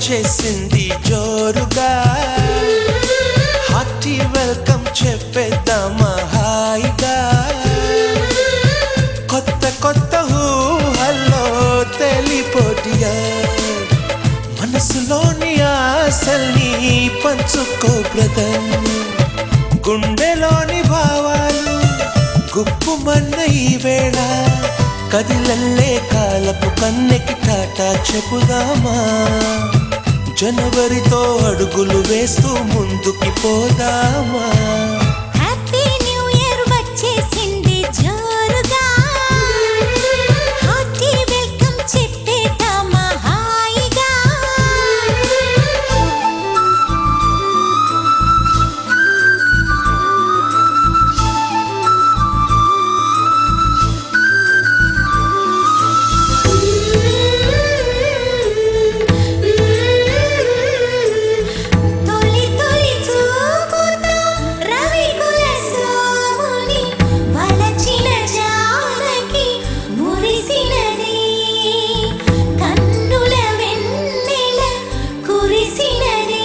వచ్చేసింది జోరుగా hearty welcome చెప్పేద్దామా హాయిగా కొత్త కొత్త ఊహల్లో తెలిపోటియా మనసులోని ఆశల్ని పంచుకో బ్రదర్ గుండెలోని భావాలు గుప్పుమన్న ఈ వేళ కదిలల్లే కాలపు కన్నెకి టాటా చెప్పుదామా జనవరితో అడుగులు వేస్తూ ముందుకి పోదామా హ్యాపీ న్యూ ఇయర్ వచ్చేసింది జోరుగా హార్టీ వెల్కమ్ చెప్పేద్దామా హాయిగా తొలి తొలి చూపుతో రవికుల సోముని వలచిన జానకి మురిసినది కన్నుల వెన్నెల కురిసినది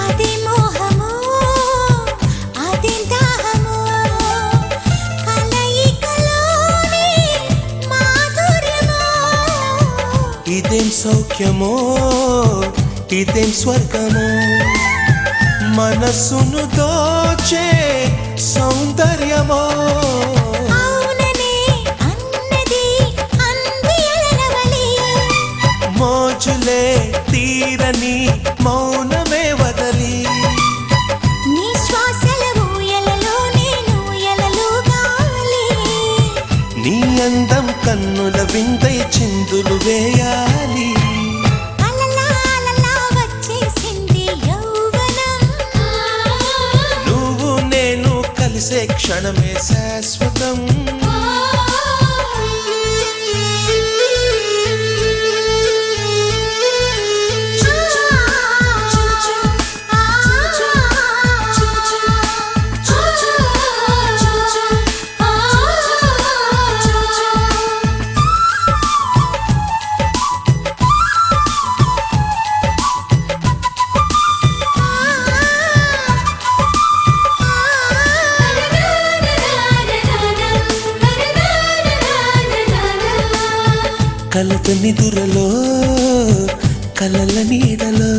అది మోహమో అది దాహమో కలయికలోని మాధుర్యమో ఇదేం సౌఖ్యమో ఇదేం స్వర్గమో మనసును దోచే సౌందర్యమో అవుననే అన్నది అందియలనవలి మోజులే తీరని మౌనమే వదలి నీ శ్వాసల ఊయలలో నేను ఎలలుగాలి నీ అందం కన్నుల విందై చిందులు వేయాలి అలలా అలలా వచ్చేసింది యౌవనం నువ్వు నేను కలిసే క్షణమే శాశ్వతం కలత నిదురలో కలల నీడలో